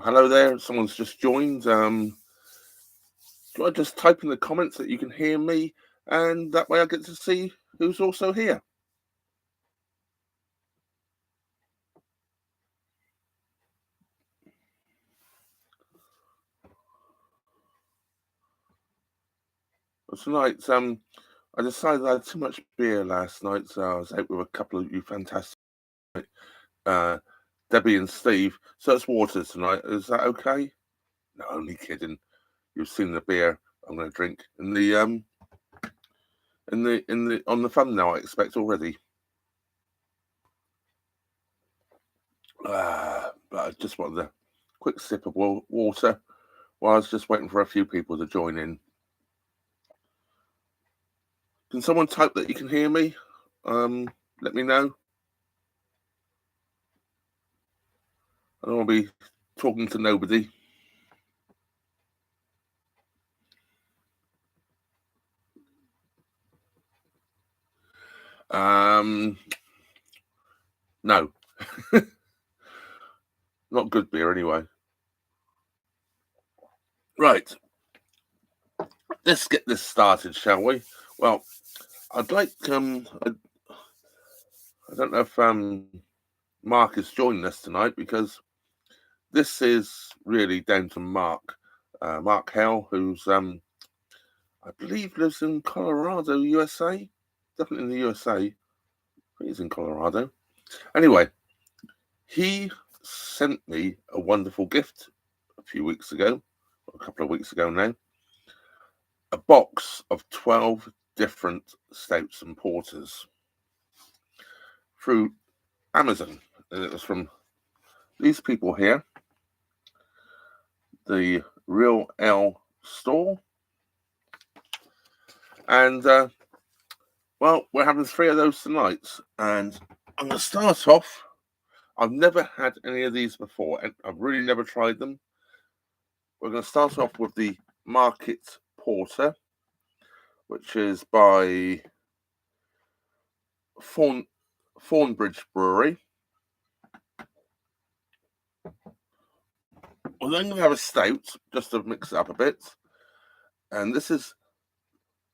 Hello there. Someone's just joined. Do I just type in the comments that you can hear me, and that way I get to see who's also here. Well, tonight, I decided I had too much beer last night, so I was out with a couple of you fantastic, uh, Debbie and Steve. So it's water tonight. Is that okay? No, only kidding. You've seen the beer I'm going to drink in the on the thumbnail. I expect already. But I just wanted a quick sip of water while I was just waiting for a few people to join in. Can someone type that you can hear me? Let me know. I don't want to be talking to nobody. No. Not good beer anyway. Right. Let's get this started, shall we? Well, I'd like I don't know if Mark is joining us tonight, because this is really down to Mark. Mark Hell, who's I believe lives in Colorado, USA. Definitely in the USA. I think he's in Colorado. Anyway, he sent me a wonderful gift a few weeks ago, a couple of weeks ago now. A box of 12 different stouts and porters through Amazon. And it was from these people here, the Real L store. And, well, we're having 3 of those tonight. And I'm going to start off. I've never had any of these before, and I've really never tried them. We're going to start off with the Market Porter, which is by Thornbridge Brewery. Well, then we have a stout, just to mix it up a bit. And this is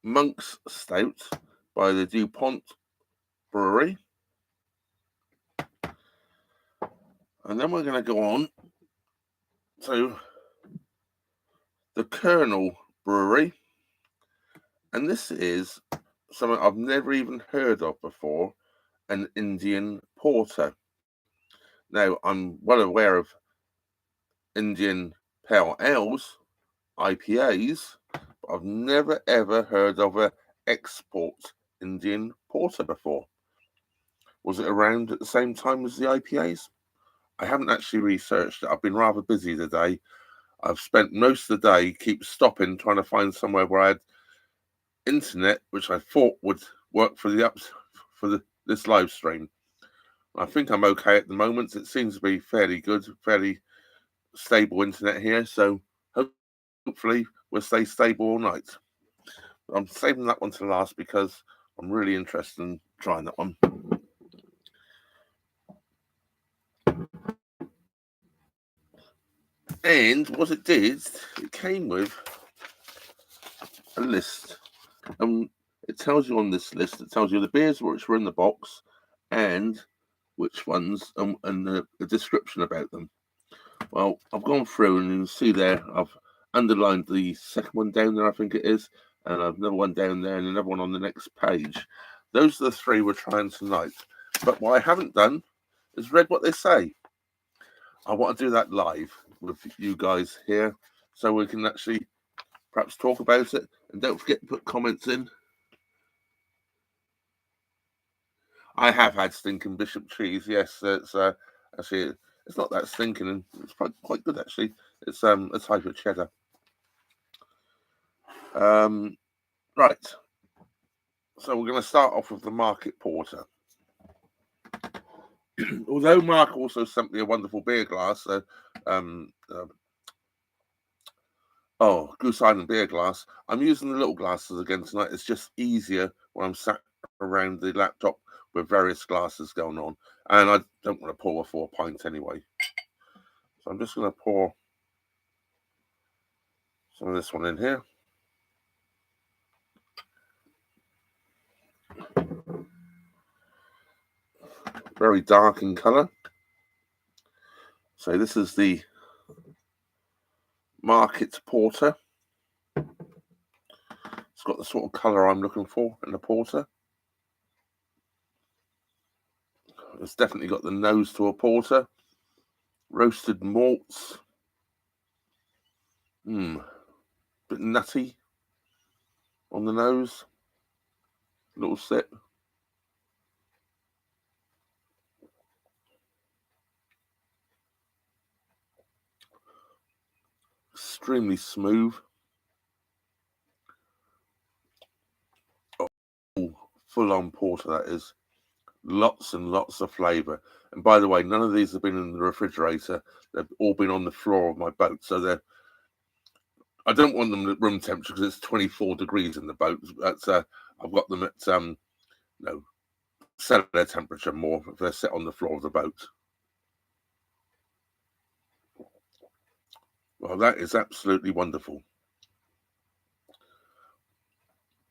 Monk's Stout by the DuPont Brewery. And then we're going to go on to the Colonel Brewery. And this is something I've never even heard of before, an Indian Porter. Now, I'm well aware of Indian Pale Ales, IPAs, but I've never ever heard of a export Indian Porter before. Was it around at the same time as the IPAs? I haven't actually researched it. I've been rather busy today. I've spent most of the day keep stopping trying to find somewhere where I had internet, which I thought would work for this live stream. I think I'm okay at the moment. It seems to be fairly good, fairly stable internet here, so hopefully we'll stay stable all night. But I'm saving that one to last because I'm really interested in trying that one. And what it did, it came with a list. It tells you on this list, it tells you the beers which were in the box and which ones, and a description about them. Well, I've gone through and you can see there, I've underlined the second one down there, I think it is, and I've another one down there and another one on the next page. Those are the 3 we're trying tonight. But what I haven't done is read what they say. I want to do that live with you guys here so we can actually perhaps talk about it. And don't forget to put comments in. I have had stinking Bishop cheese. Yes, it's actually it's not that stinking, and it's quite good actually. It's a type of cheddar. Right. So we're going to start off with the Market Porter. Although Mark also sent me a wonderful beer glass, Goose Island beer glass. I'm using the little glasses again tonight. It's just easier when I'm sat around the laptop with various glasses going on, and I don't want to pour a 4 pint anyway. So I'm just going to pour some of this one in here. Very dark in colour. So this is the Market Porter. It's got the sort of colour I'm looking for in the porter. It's definitely got the nose to a porter. Roasted malts. Bit nutty on the nose. Little sip. Extremely smooth. Oh, full-on porter, that is. Lots and lots of flavour. And by the way, none of these have been in the refrigerator. They've all been on the floor of my boat. So I don't want them at room temperature because it's 24 degrees in the boat. That's I've got them at cellar temperature more if they're set on the floor of the boat. Well, that is absolutely wonderful.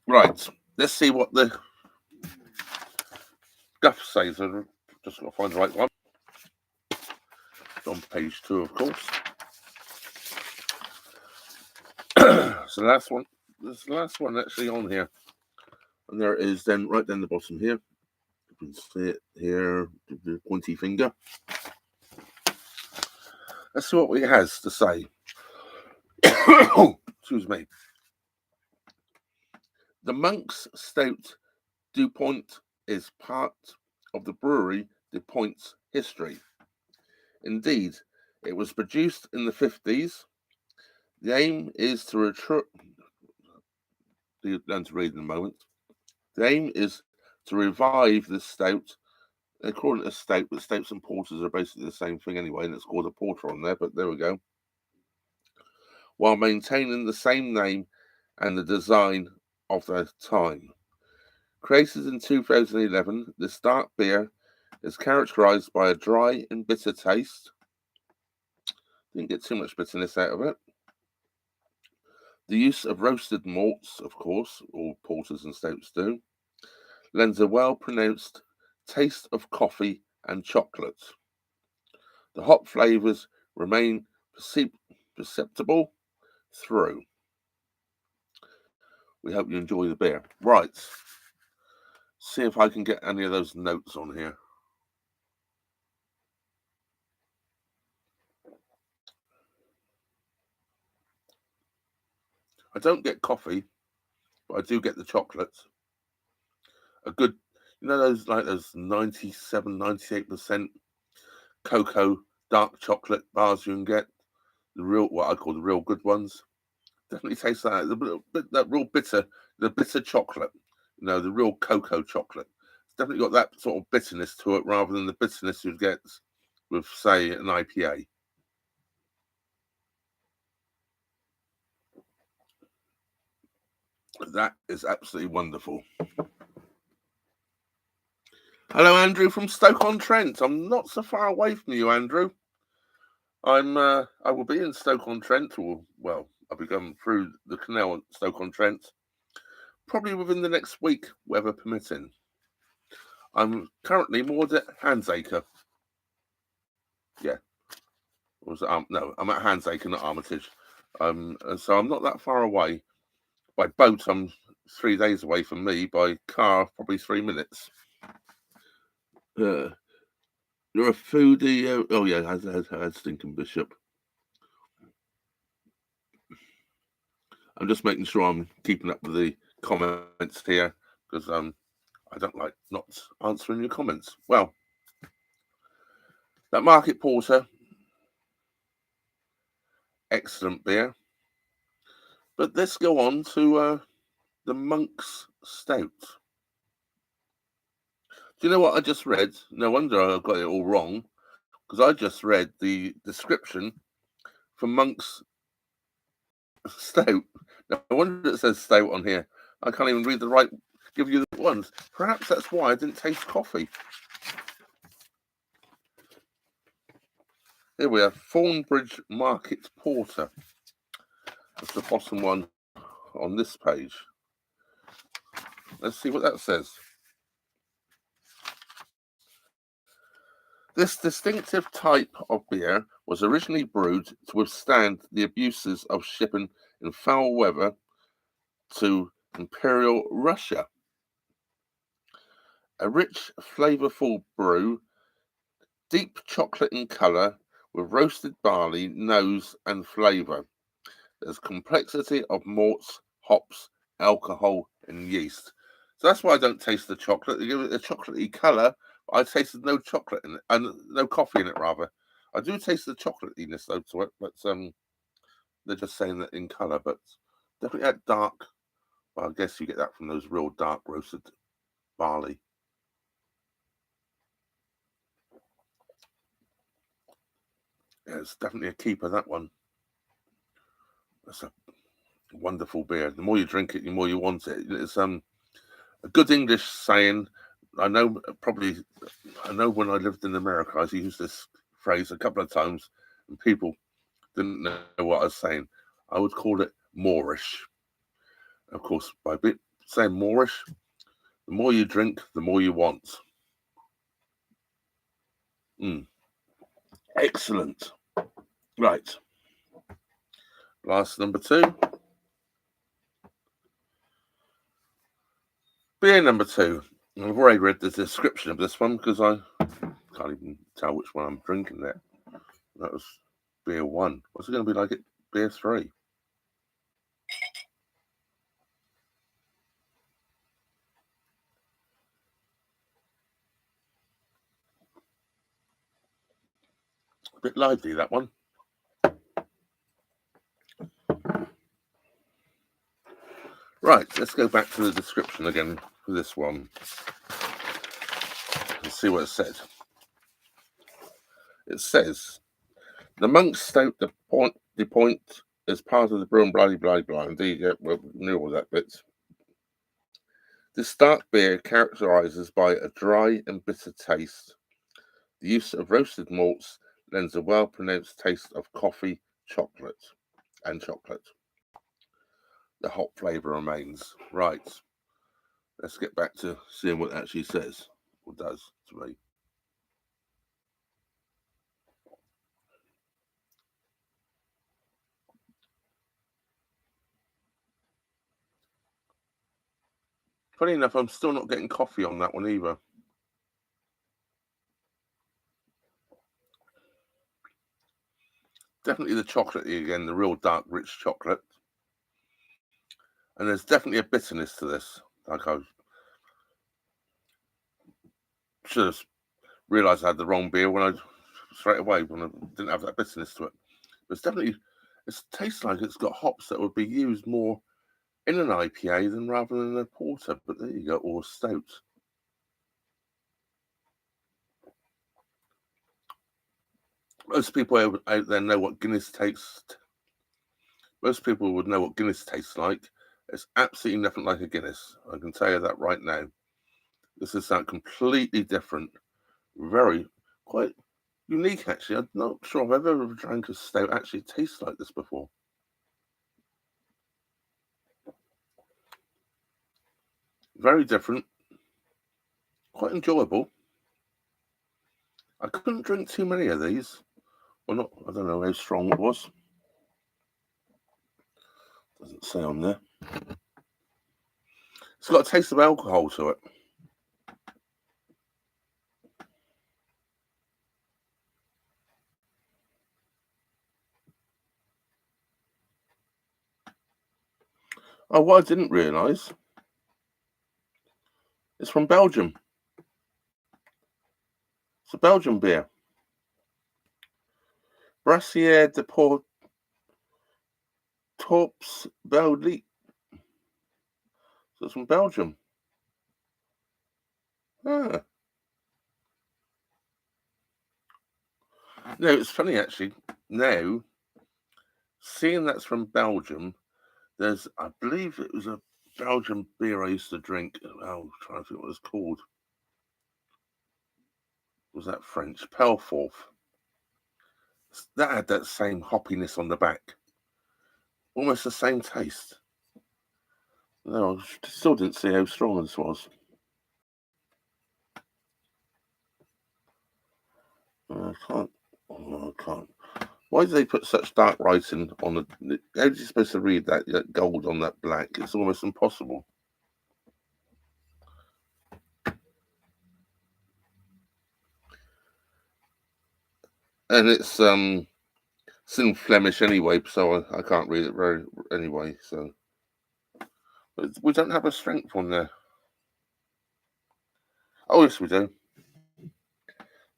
Right, let's see what the Guff says. I've just got to find the right one. It's on page 2, of course. So the last one. This is the last one actually on here. And there it is then, right down the bottom here. You can see it here, the pointy finger. Let's see what it has to say. Excuse me. The Monk's Stout Du Point is part of the brewery Du Point's history. Indeed, it was produced in the 50s. The aim is to you're going to read in a moment. The aim is to revive the stout. They call it a stout, but stouts and porters are basically the same thing anyway, and it's called a porter on there, but there we go. While maintaining the same name and the design of their time. Created in 2011, this dark beer is characterized by a dry and bitter taste. Didn't get too much bitterness out of it. The use of roasted malts, of course, all porters and stouts do, lends a well-pronounced taste of coffee and chocolate. The hop flavours remain perceptible through. We hope you enjoy the beer. Right. See if I can get any of those notes on here. I don't get coffee, but I do get the chocolate. A good, those 97, 98% cocoa dark chocolate bars you can get. The real, what I call the real good ones. Definitely taste that. That real bitter, the bitter chocolate. The real cocoa chocolate. It's definitely got that sort of bitterness to it rather than the bitterness you'd get with, say, an IPA. That is absolutely wonderful. Hello, Andrew from Stoke-on-Trent. I'm not so far away from you, Andrew. I will be in Stoke-on-Trent, I'll be going through the canal at Stoke-on-Trent, probably within the next week, weather permitting. I'm currently moored at Handsacre. Yeah. No, I'm at Handsacre, not Armitage. So I'm not that far away. By boat, I'm 3 days away from me. By car, probably 3 minutes. You're a foodie. Oh yeah, has Stinking Bishop. I'm just making sure I'm keeping up with the comments here because I don't like not answering your comments. Well, that Market Porter, excellent beer. But let's go on to the Monk's Stout. Do you know what I just read? No wonder I got it all wrong, because I just read the description for Monk's Stout. No wonder it says stout on here. I can't even read give you the ones. Perhaps that's why I didn't taste coffee. Here we have Thornbridge Market Porter. That's the bottom one on this page. Let's see what that says. This distinctive type of beer was originally brewed to withstand the abuses of shipping in foul weather to Imperial Russia. A rich, flavorful brew, deep chocolate in colour, with roasted barley, nose and flavour. There's complexity of malts, hops, alcohol, and yeast. So that's why I don't taste the chocolate. They give it a chocolatey colour, but I tasted no chocolate in it, and no coffee in it, rather. I do taste the chocolatiness though to it, but they're just saying that in colour. But definitely that dark. Well, I guess you get that from those real dark roasted barley. Yeah, it's definitely a keeper, that one. That's a wonderful beer. The more you drink it, the more you want it. It's a good English saying. I know when I lived in America, I used this phrase a couple of times, and people didn't know what I was saying. I would call it Moorish. Of course, by saying Moorish, the more you drink, the more you want. Excellent. Right. Last number 2. Beer number 2. I've already read the description of this one because I can't even tell which one I'm drinking there. That was beer 1. What's it going to be like at beer 3? A bit lively, that one. Right, let's go back to the description again for this one and see what it said. It says, the monks stout the point as part of the brew and blah, blah, blah. Indeed, yeah, we knew all that bit. This dark beer characterizes by a dry and bitter taste. The use of roasted malts lends a well-pronounced taste of coffee, chocolate. The hop flavour remains. Right. Let's get back to seeing what it actually says or does to me. Funny enough, I'm still not getting coffee on that one either. Definitely the chocolatey again, the real dark, rich chocolate. And there's definitely a bitterness to this. Like I should have realised I had the wrong beer straight away when I didn't have that bitterness to it. But it tastes like it's got hops that would be used more in an IPA than rather than a porter. But there you go, or a stout. Most people out there know what Guinness tastes. Most people would know what Guinness tastes like. It's absolutely nothing like a Guinness. I can tell you that right now. This is something completely different. Very, quite unique, actually. I'm not sure if I've ever drank a stout actually tastes like this before. Very different. Quite enjoyable. I couldn't drink too many of these. Well, not. I don't know how strong it was. Doesn't say on there. It's got a taste of alcohol to it. Oh, what I didn't realise, it's from Belgium. It's a Belgian beer. Brassière de Port Torps Belgique. So it's from Belgium. Ah. No, it's funny actually. Now, seeing that's from Belgium, I believe it was a Belgian beer I used to drink. Oh, I'm trying to think what it's called. Was that French? Pelforth. That had that same hoppiness on the back. Almost the same taste. No, I still didn't see how strong this was. I can't. Oh, I can't. Why do they put such dark writing on the? How are you supposed to read that gold on that black? It's almost impossible. And it's in Flemish anyway, so I can't read it very anyway. So but we don't have a strength on there. Oh yes, we do.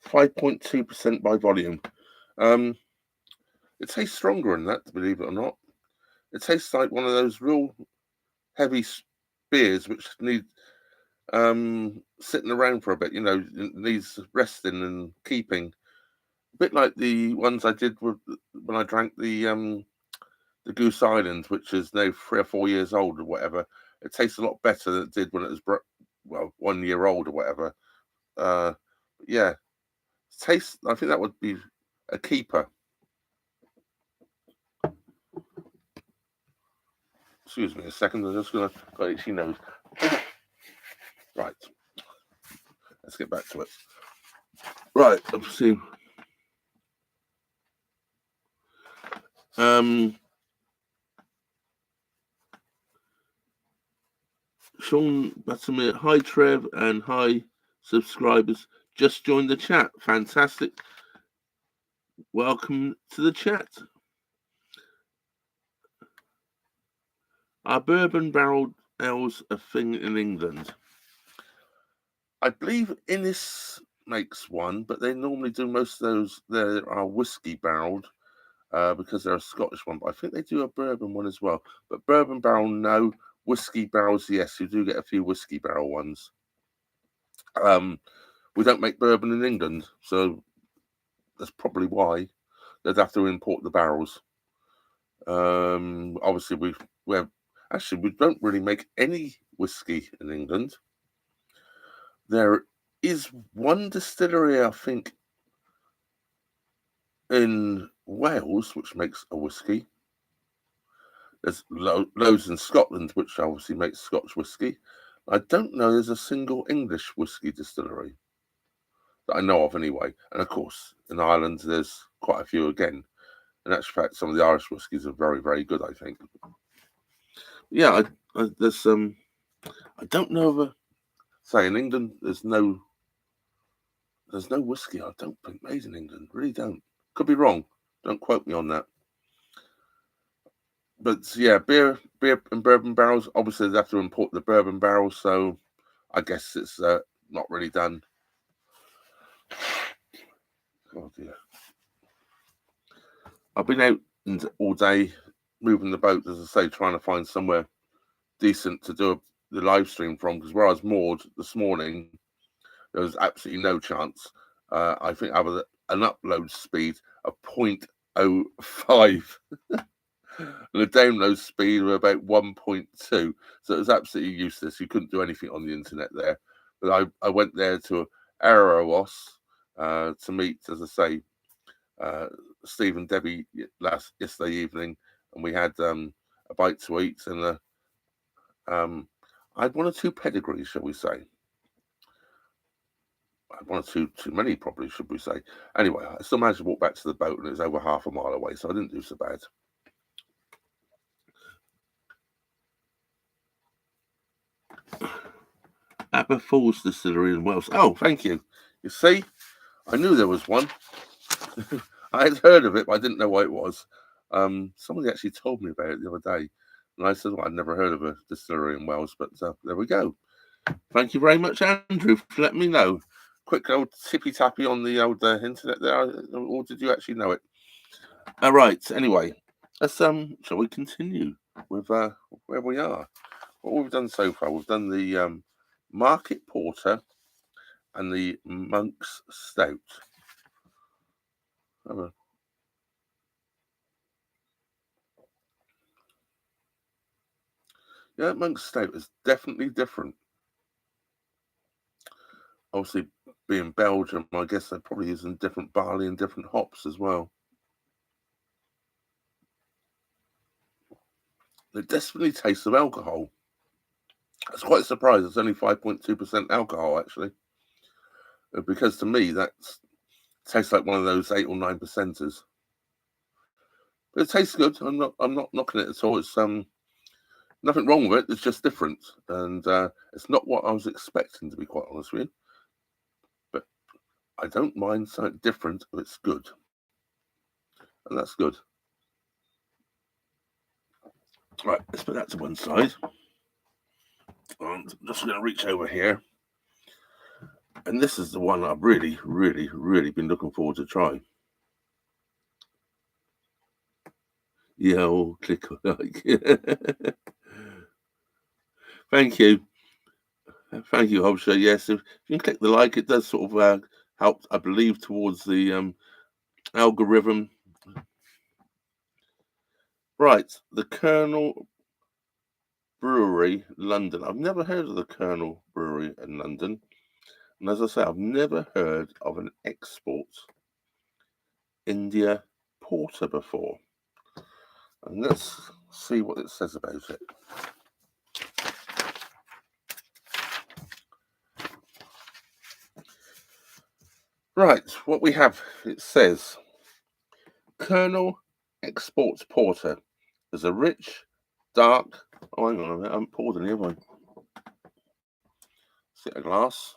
5.2% by volume. Um, it tastes stronger than that, believe it or not. It tastes like one of those real heavy beers which need sitting around for a bit. Needs resting and keeping. A bit like the ones I did when I drank the Goose Island, which is now 3 or 4 years old or whatever. It tastes a lot better than it did when it was 1 year old or whatever. Uh, yeah, taste. I think that would be a keeper. Excuse me a second. I'm just gonna got itchy nose. Right, let's get back to it. Right, let's see. Sean Buttermere, hi Trev, and hi subscribers. Just joined the chat. Fantastic. Welcome to the chat. Are bourbon barrel ales a thing in England? I believe Innis makes one, but they normally do most of those. There are whiskey barreled because they're a Scottish one, but I think they do a bourbon one as well. But bourbon barrel, no. Whiskey barrels, yes. You do get a few whiskey barrel ones. We don't make bourbon in England, so that's probably why they'd have to import the barrels. Obviously, we don't really make any whiskey in England. There is one distillery, I think, in Wales, which makes a whiskey. There's loads in Scotland, which obviously makes Scotch whiskey. I don't know there's a single English whiskey distillery that I know of anyway. And of course, in Ireland, there's quite a few again. In actual fact, some of the Irish whiskies are very, very good, I think. Yeah, there's I don't know of say in England there's no whiskey. I don't think made in England. Really don't. Could be wrong. Don't quote me on that. But yeah, beer and bourbon barrels. Obviously, they have to import the bourbon barrels, so I guess it's not really done. Oh dear. I've been out all day moving the boat, as I say, trying to find somewhere decent to do the live stream from. Because where I was moored this morning, there was absolutely no chance. I think I was an upload speed of 0.05 and a download speed of about 1.2. So it was absolutely useless. You couldn't do anything on the internet there. But I went there to Arawas to meet, as I say, Steve and Debbie yesterday evening, and we had a bite to eat, and I had one or two pedigrees, shall we say. I had one or too many, probably, should we say. Anyway, I still managed to walk back to the boat, and it was over half a mile away, so I didn't do so bad. Aber Falls Distillery in Wales. Oh, thank you. You see, I knew there was one. I had heard of it, but I didn't know what it was. Somebody actually told me about it the other day, and I said, well, I'd never heard of a distillery in Wales, but there we go. Thank you very much, Andrew, for letting me know. Quick old tippy tappy on the old internet there, or did you actually know it? All right. Anyway, let's shall we continue with where we are? What we've done so far, we've done the Market Porter and the Monk's Stout. Yeah, Monk's Stout is definitely different. Obviously, being Belgium, I guess they're probably using different barley and different hops as well. It desperately tastes of alcohol. I was quite surprised. It's only 5.2% alcohol, actually, because to me that tastes like one of those 8 or 9 percenters. But it tastes good. I'm not knocking it at all. It's nothing wrong with it. It's just different, and it's not what I was expecting, to be quite honest with you. But I don't mind something different if it's good, and that's good. Right, let's put that to one side. And I'm just going to reach over here, and this is the one I've really been looking forward to trying. Yeah, I'll click on like. Thank you, Hobsha. Yes, if you can click the like, it does sort of help, I believe, towards the algorithm. Right, the Colonel Brewery, London. I've never heard of the Colonel Brewery in London, and as I say, I've never heard of an export India porter before. And let's see what it says about it. Right, what we have, it says, Colonel Exports Porter is a rich, dark, oh, hang on a minute, I haven't poured any, have I? Sit a glass.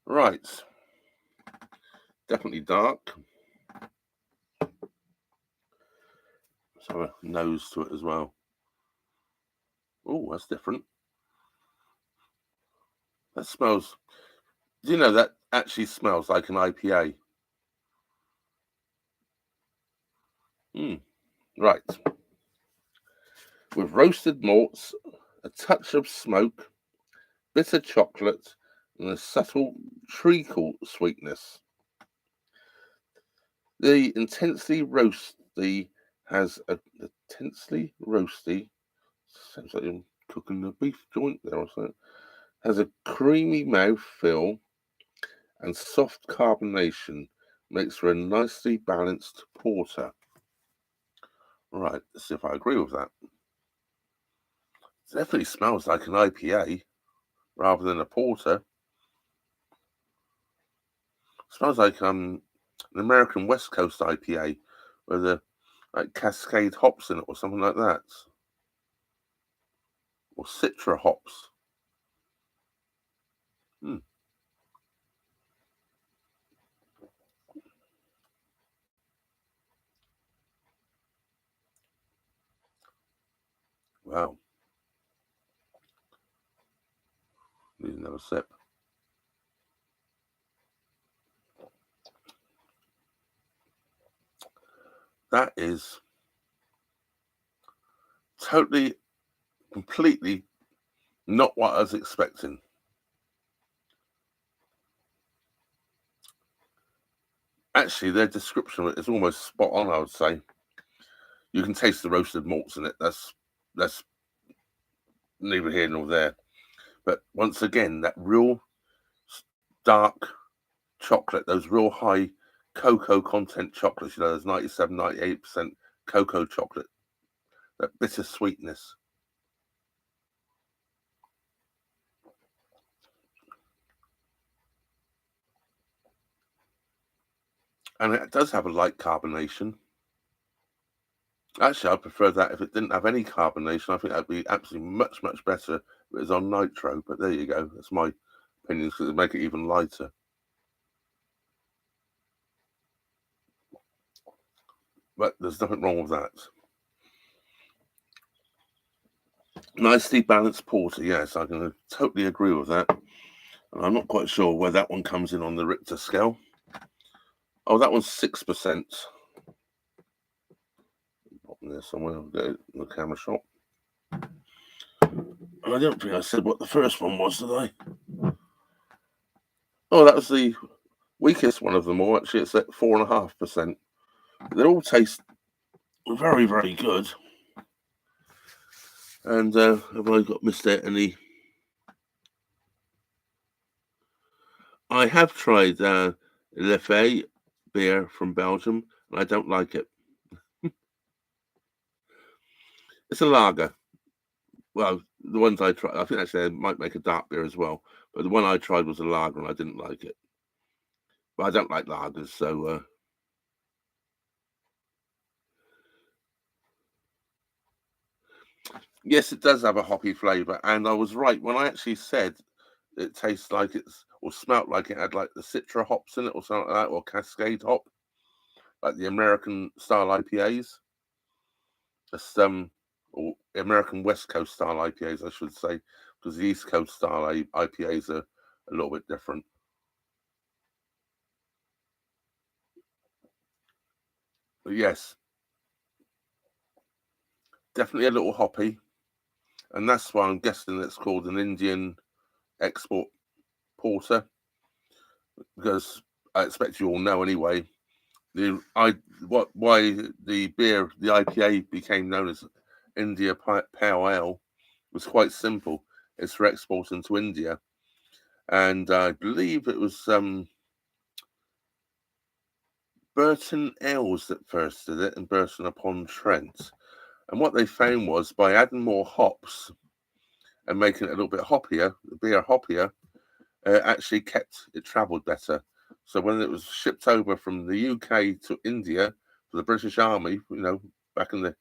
Right, definitely dark. Let's have a nose to it as well. Oh, that's different. That smells, do you know that actually smells like an IPA? Right. With roasted malts, a touch of smoke, bitter chocolate, and a subtle treacle sweetness. The intensely roasty has a intensely roasty, sounds like I'm cooking a beef joint there or something, has a creamy mouthfeel and soft carbonation, makes for a nicely balanced porter. Right, let's see if I agree with that. It definitely smells like an IPA rather than a porter. It smells like an American West Coast IPA with a like Cascade hops in it or something like that, or Citra hops. Wow, need another sip. That is totally, completely not what I was expecting. Actually, their description of it is almost spot on, I would say. You can taste the roasted malts in it. That's neither here nor there. But once again, that real dark chocolate, those real high cocoa content chocolates, those 97, 98% cocoa chocolate, that bitter sweetness. And it does have a light carbonation. Actually, I'd prefer that if it didn't have any carbonation. I think that'd be absolutely much better if it was on nitro. But there you go. That's my opinion, because it'd make it even lighter. But there's nothing wrong with that. Nicely balanced porter, yes, I can totally agree with that. And I'm not quite sure where that one comes in on the Richter scale. Oh, that one's 6%. Pop in there somewhere. I'll go in the camera shot. I don't think I said what the first one was, did I? Oh, that was the weakest one of them all. Actually, it's at 4.5%. They all taste very good. And have I missed out any? I have tried Leffe beer from Belgium, and I don't like it. It's a lager. Well, the ones I tried, I think actually they might make a dark beer as well. But the one I tried was a lager, and I didn't like it. But I don't like lagers, so yes, it does have a hoppy flavour. And I was right when I actually said it tastes like it's or smelt like it had like the Citra hops in it or something like that, or Cascade hop, like the American style IPAs. Just or American West Coast style IPAs, I should say, because the East Coast style IPAs are a little bit different. But yes, definitely a little hoppy, and that's why I'm guessing it's called an Indian export porter, because I expect you all know anyway. The I what why the beer the IPA became known as India Pale Ale was quite simple. It's for export into India, and I believe it was Burton Ales that first did it in Burton upon Trent. And what they found was by adding more hops and making it a little bit hoppier, the beer hoppier, actually kept it travelled better. So when it was shipped over from the UK to India for the British Army, back in the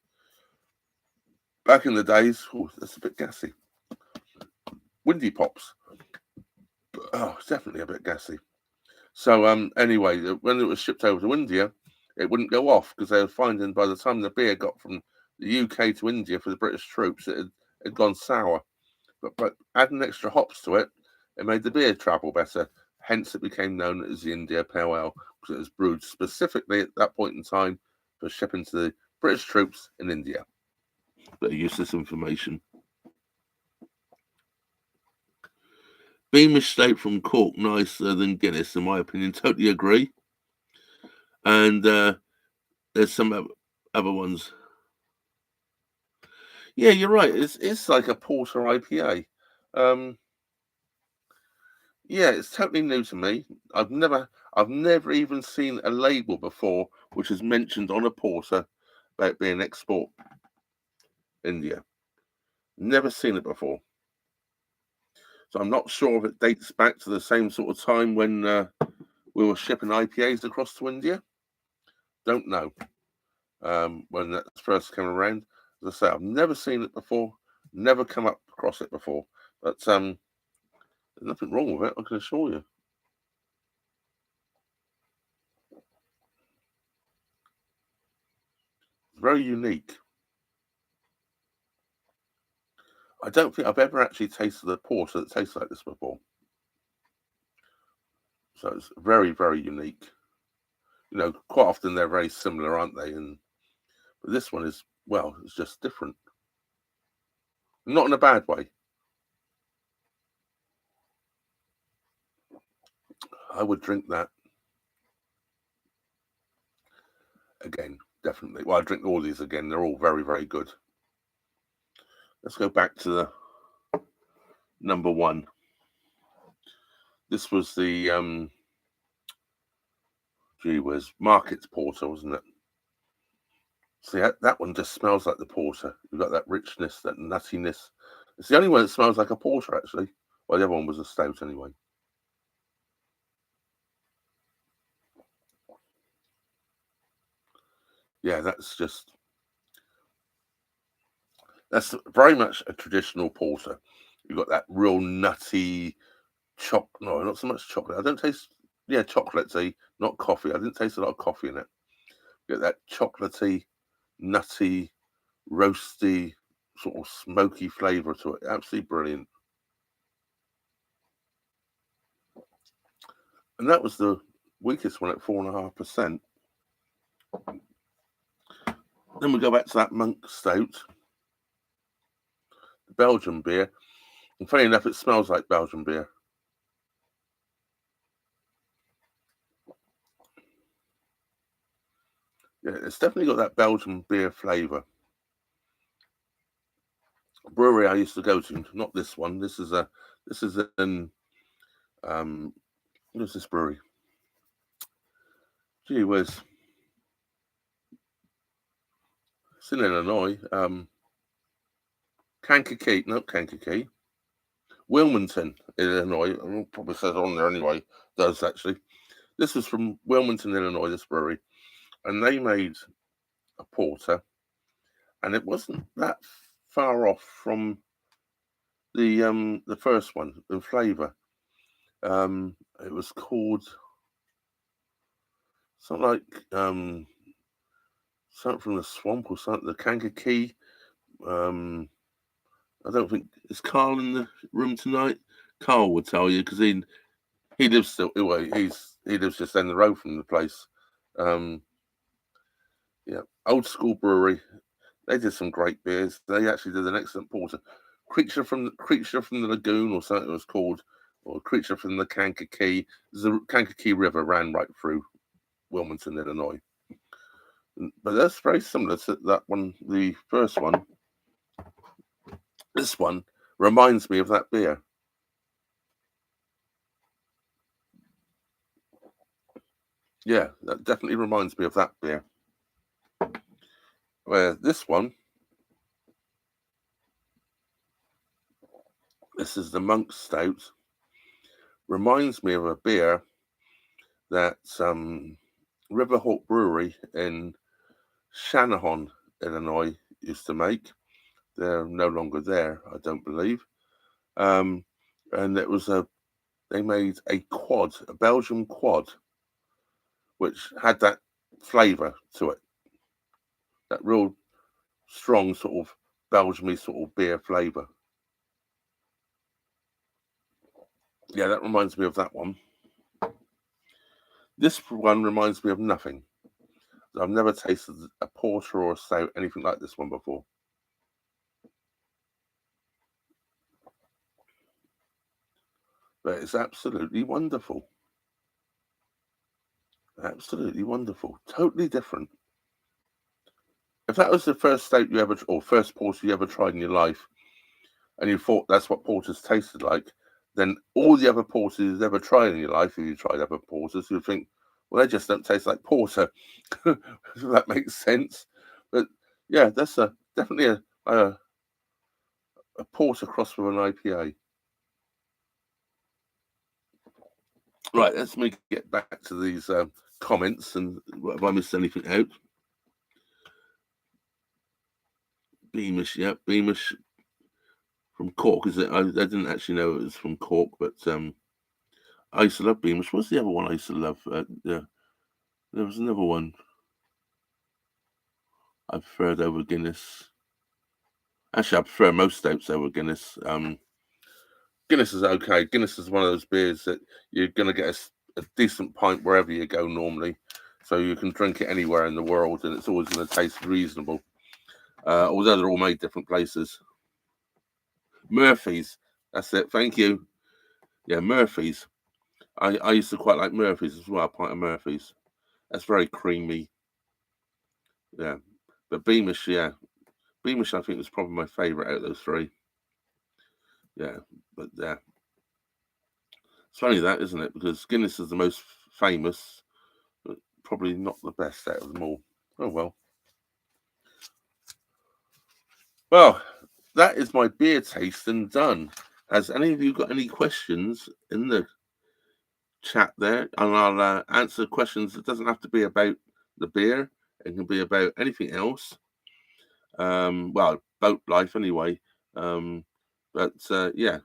back in the days, oh, that's a bit gassy. Windy pops. Oh, it's definitely a bit gassy. So anyway, when it was shipped over to India, it wouldn't go off because they were finding by the time the beer got from the UK to India for the British troops, it had gone sour. But adding extra hops to it, it made the beer travel better. Hence, it became known as the India Pale Ale because it was brewed specifically at that point in time for shipping to the British troops in India. Bit of useless information. Beamish State from Cork nicer than Guinness, in my opinion. Totally agree. And there's some other ones. Yeah, you're right. It's like a porter IPA. Um, yeah, it's totally new to me. I've never even seen a label before which is mentioned on a porter about being export India. Never seen it before. So I'm not sure if it dates back to the same sort of time when we were shipping IPAs across to India. Don't know when that first came around. As I say, I've never seen it before, never come up across it before. But there's nothing wrong with it, I can assure you. Very unique. I don't think I've ever actually tasted a porter that tastes like this before. So it's very, very unique. Quite often they're very similar, aren't they? But this one is, well, it's just different. Not in a bad way. I would drink that again, definitely. Well, I drink all these again. They're all very, very good. Let's go back to the number one. This was the gee whiz, Market's Porter, wasn't it? See, that one just smells like the porter. You've got that richness, that nuttiness. It's the only one that smells like a porter, actually. Well, the other one was a stout, anyway. Yeah, that's very much a traditional porter. You've got that real nutty chocolate. No, not so much chocolate. I don't taste. Yeah, chocolatey, not coffee. I didn't taste a lot of coffee in it. You get that chocolatey, nutty, roasty, sort of smoky flavour to it. Absolutely brilliant. And that was the weakest one at 4.5%. Then we go back to that monk stout, the Belgian beer. And funny enough, it smells like Belgian beer. Yeah, it's definitely got that Belgian beer flavour. brewery I used to go to. Not this one. This is in what's this brewery? Gee whiz, it's in Illinois. Kankakee, not Kankakee. Wilmington, Illinois. Probably says on there anyway. Does actually. This was from Wilmington, Illinois. This brewery, and they made a porter, and it wasn't that far off from the first one in flavour. It was called something like something from the swamp or something. The Kankakee. I don't think is Carl in the room tonight. Carl would tell you because he lives still. Well, he lives just down the road from the place. Um, yeah, old school brewery. They did some great beers. They actually did an excellent porter. Creature from the Lagoon or something it was called, or Creature from the Kankakee. The Kankakee River ran right through Wilmington, Illinois. But that's very similar to that one, the first one. This one reminds me of that beer. Yeah, that definitely reminds me of that beer. Where this one, this is the Monk Stout, reminds me of a beer that Riverhawk Brewery in Shanahan, Illinois, used to make. They're no longer there, I don't believe. And they made a quad, a Belgian quad, which had that flavour to it, that real strong sort of Belgian-y sort of beer flavour. Yeah, that reminds me of that one. This one reminds me of nothing. I've never tasted a porter or a stout, anything like this one before. But it's absolutely wonderful. Absolutely wonderful. Totally different. If that was the first stout you ever, or first porter you ever tried in your life, and you thought that's what porters tasted like, then all the other porters you've ever tried in your life, if you tried other porters, you'd think, well, they just don't taste like porter. If that makes sense. But yeah, that's definitely a porter crossed with an IPA. Right, let's get back to these comments and have I missed anything out? Beamish, yeah, Beamish from Cork, is it? I didn't actually know it was from Cork, but I used to love Beamish. What's the other one I used to love? Yeah, there was another one I preferred over Guinness. Actually, I prefer most stouts over Guinness. Guinness is okay. Guinness is one of those beers that you're going to get a decent pint wherever you go normally. So you can drink it anywhere in the world and it's always going to taste reasonable. Although they're all made different places. Murphy's, that's it. Thank you. Yeah, Murphy's. I used to quite like Murphy's as well, a pint of Murphy's. That's very creamy. Yeah. But Beamish, yeah. Beamish, I think, was probably my favourite out of those three. Yeah. But yeah. It's funny that, isn't it? Because Guinness is the most famous, but probably not the best out of them all. Oh well. Well, that is my beer tasting done. Has any of you got any questions in the chat there? And I'll answer questions. It doesn't have to be about the beer. It can be about anything else. Well, boat life anyway. But yeah,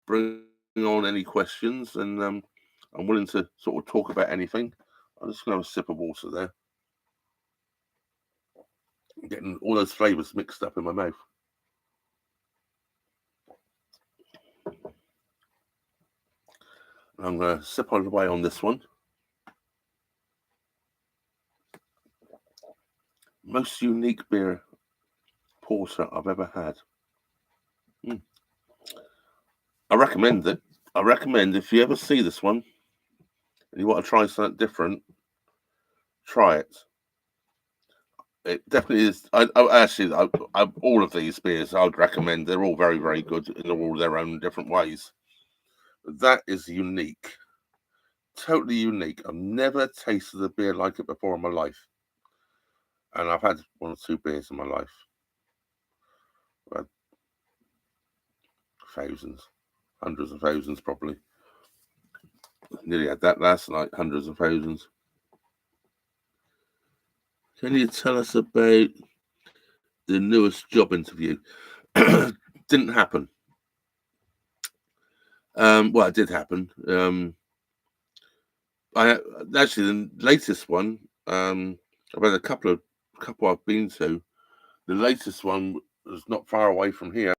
bring on any questions, and I'm willing to sort of talk about anything. I'm just gonna have a sip of water there. I'm getting all those flavors mixed up in my mouth. I'm gonna sip on away on this one. Most unique beer porter I've ever had. I recommend it. I recommend if you ever see this one and you want to try something different, try it. It definitely is. Actually, all of these beers I'd recommend. They're all very, very good in all their own different ways. But that is unique, totally unique. I've never tasted a beer like it before in my life, and I've had one or two beers in my life. I've had thousands, hundreds of thousands, probably. Nearly had that last night. Hundreds of thousands. Can you tell us about the newest job interview? Didn't happen. Well, it did happen. I actually the latest one. I've had a couple I've been to. The latest one was not far away from here,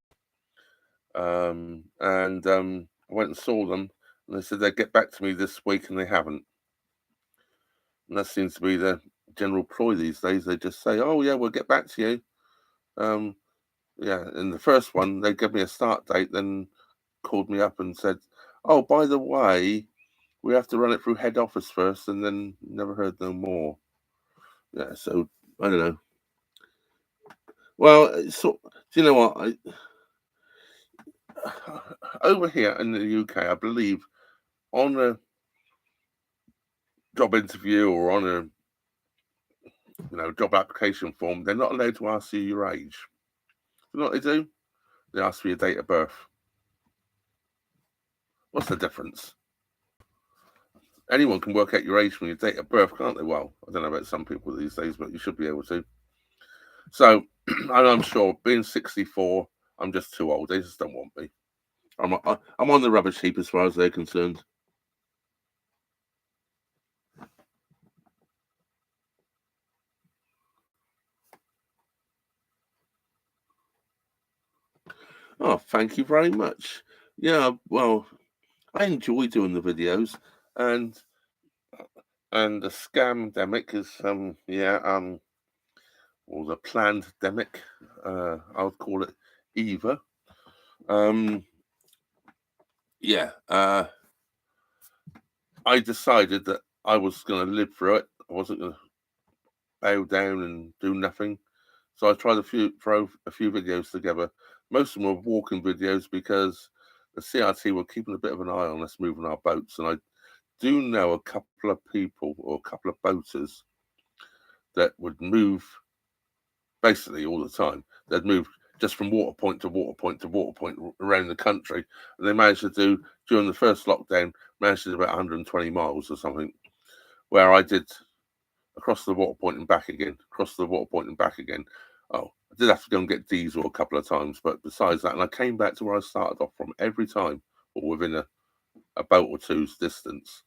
and I went and saw them, and they said they'd get back to me this week, and they haven't. And that seems to be the general ploy these days. They just say, "Oh yeah, we'll get back to you." Um, yeah, in the first one, they gave me a start date, then called me up and said, "Oh, by the way, we have to run it through head office first," and then never heard no more. Yeah, so I don't know. Well, so do you know what? Over here in the UK, I believe on a job interview or on a job application form, they're not allowed to ask you your age. You know what they do? They ask for your date of birth. What's the difference? Anyone can work out your age from your date of birth, can't they? Well, I don't know about some people these days, but you should be able to. So, and I'm sure, being 64, I'm just too old. They just don't want me. I'm on the rubbish heap as far as they're concerned. Oh, thank you very much. Yeah, well, I enjoy doing the videos, and the scam-demic is or the planned demic, I would call it either. Um, yeah, I decided that I was going to live through it. I wasn't going to bow down and do nothing. So I tried throw a few videos together. Most of them were walking videos because the CRT were keeping a bit of an eye on us moving our boats, and I do know a couple of people or a couple of boaters that would move basically all the time. They'd move just from water point to water point to water point around the country, and they managed to do during the first lockdown managed to do about 120 miles or something. Where I did across the water point and back again, across the water point and back again. Oh, I did have to go and get diesel a couple of times, but besides that, and I came back to where I started off from every time, or within a boat or two's distance.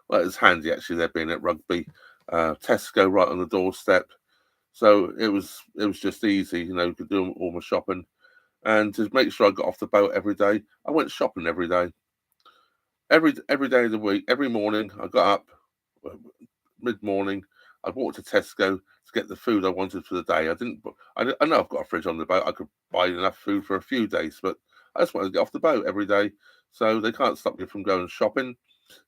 Well, it was handy actually, there being at Rugby, Tesco right on the doorstep. So it was just easy, could do all my shopping. And to make sure I got off the boat every day, I went shopping every day. Every day of the week, every morning I got up, mid-morning, I'd walk to Tesco to get the food I wanted for the day. I know I've got a fridge on the boat. I could buy enough food for a few days, but I just wanted to get off the boat every day. So they can't stop you from going shopping.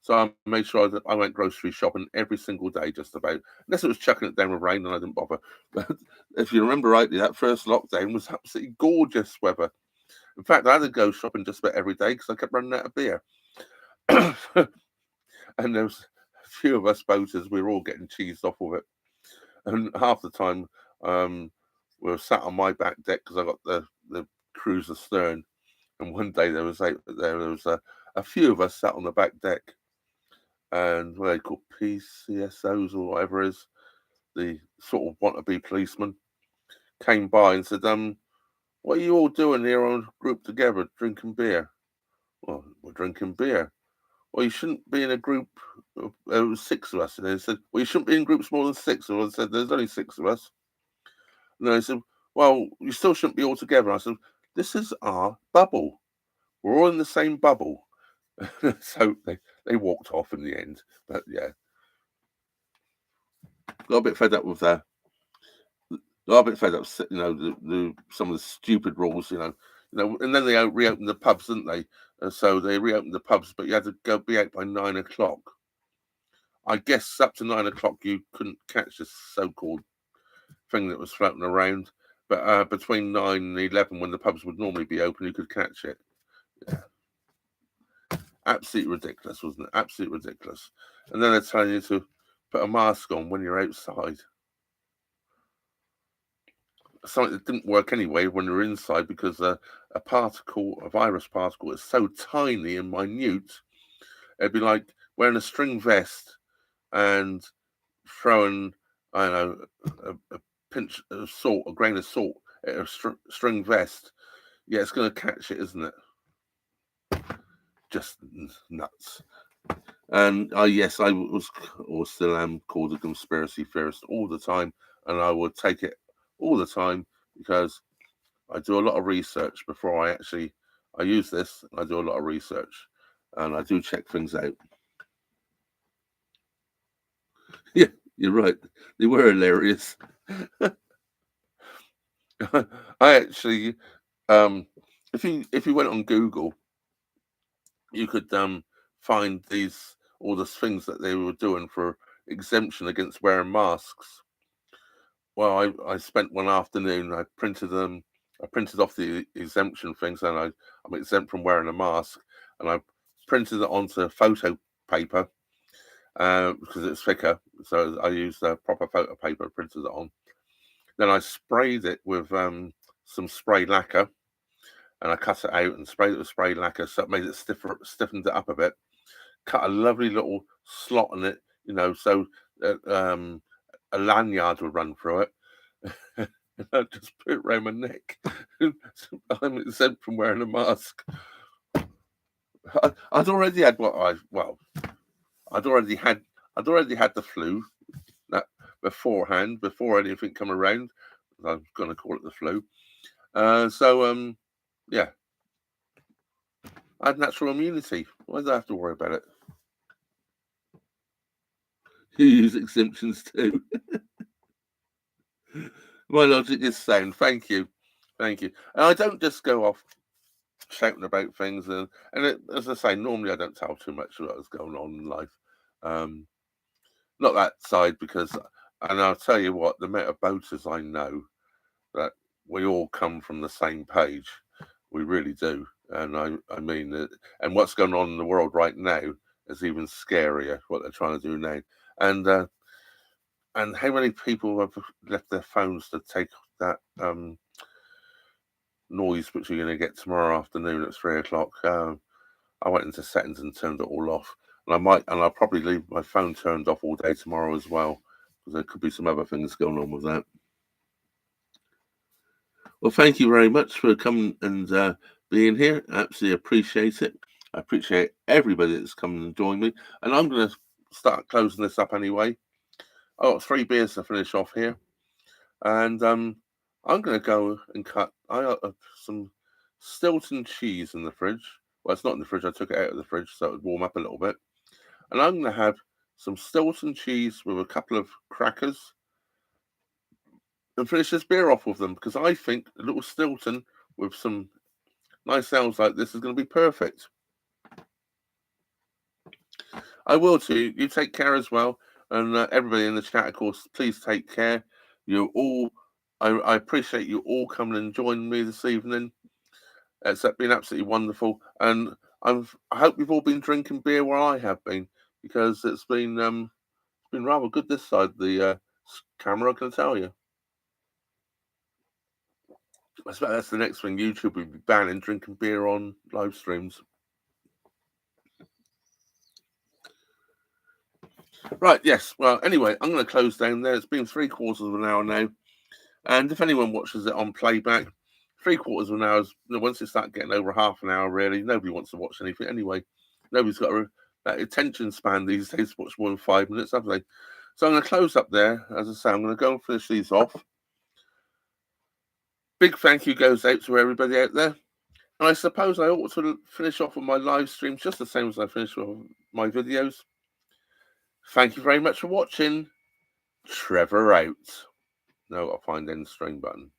So I made sure that I went grocery shopping every single day, just about, unless it was chucking it down with rain, and I didn't bother. But if you remember rightly, that first lockdown was absolutely gorgeous weather. In fact, I had to go shopping just about every day because I kept running out of beer. And there was a few of us boaters, we were all getting cheesed off with it. And half the time, we were sat on my back deck because I got the cruiser stern. And one day there was a few of us sat on the back deck, and what they call PCSOs or whatever it is, the sort of wannabe policeman, came by and said, "What are you all doing here on group together, drinking beer?" Well, we're drinking beer. Well, you shouldn't be in a group. There was six of us, and they said, "Well, you shouldn't be in groups more than six." And I said, "There's only six of us." And they said, "Well, you still shouldn't be all together." I said, "This is our bubble. We're all in the same bubble." So they walked off in the end. But yeah, got a bit fed up with that. Got a bit fed up, the some of the stupid rules, and then they reopened the pubs, didn't they? So they reopened the pubs, but you had to go be out by 9 o'clock. I guess up to 9 o'clock you couldn't catch this so-called thing that was floating around. But between 9 and 11, when the pubs would normally be open, you could catch it. Yeah. Absolutely ridiculous, wasn't it? Absolutely ridiculous. And then they're telling you to put a mask on when you're outside. Something that didn't work anyway when you're inside, because a virus particle, is so tiny and minute. It'd be like wearing a string vest and throwing, I don't know, a pinch of salt, a grain of salt at a string vest. Yeah, it's going to catch it, isn't it? Just nuts. And yes, I was, or still am, called a conspiracy theorist all the time, and I would take it all the time, because I do a lot of research before I use this. I do a lot of research, and I do check things out. Yeah, you're right. They were hilarious. I actually, if you went on Google, you could find all the things that they were doing for exemption against wearing masks. Well, I spent one afternoon. I printed them. I printed off the exemption things, and I'm exempt from wearing a mask. And I printed it onto photo paper because it's thicker. So I used proper photo paper, printed it on. Then I sprayed it with some spray lacquer, and I cut it out and sprayed it with spray lacquer, so it made it stiffened it up a bit. Cut a lovely little slot in it, so that, a lanyard would run through it. And I just put it around my neck. I'm exempt from wearing a mask. I'd already had I'd already had the flu beforehand, before anything come around. I'm going to call it the flu. Yeah, I had natural immunity. Why do I have to worry about it? You use exemptions too. My logic is sound. Thank you. And I don't just go off shouting about things, as I say, normally I don't tell too much about what's going on in life. Not that side, and I'll tell you what, the amount of boaters I know, that we all come from the same page. We really do. And I mean, and what's going on in the world right now is even scarier, what they're trying to do now. And how many people have left their phones to take that noise, which you're going to get tomorrow afternoon at 3:00? I went into settings and turned it all off. And I'll probably leave my phone turned off all day tomorrow as well, because there could be some other things going on with that. Well, thank you very much for coming and being here. I absolutely appreciate it. I appreciate everybody that's come and joined me. And I'm going to start closing this up anyway. I've got 3 beers to finish off here. And I'm going to go and cut. I got some Stilton cheese in the fridge. Well, it's not in the fridge. I took it out of the fridge so it would warm up a little bit. And I'm going to have some Stilton cheese with a couple of crackers and finish this beer off with them, because I think a little Stilton with some nice ales like this is going to be perfect. I will too. You take care as well. And everybody in the chat, of course, please take care. I appreciate you all coming and joining me this evening. It's been absolutely wonderful. And I hope you've all been drinking beer where I have been, because it's been rather good this side of the camera, I can tell you. I expect that's the next thing. YouTube will be banning drinking beer on live streams. Right, yes. Well, anyway, I'm going to close down there. It's been 3/4 of an hour now. And if anyone watches it on playback, 3/4 of an hour, once it starts getting over half an hour, really, nobody wants to watch anything anyway. Nobody's got that attention span these days to watch more than 5 minutes, have they? So I'm going to close up there. As I say, I'm going to go and finish these off. Big thank you goes out to everybody out there. And I suppose I ought to finish off with my live streams just the same as I finish with my videos. Thank you very much for watching. Trevor out. No, I'll find end stream button.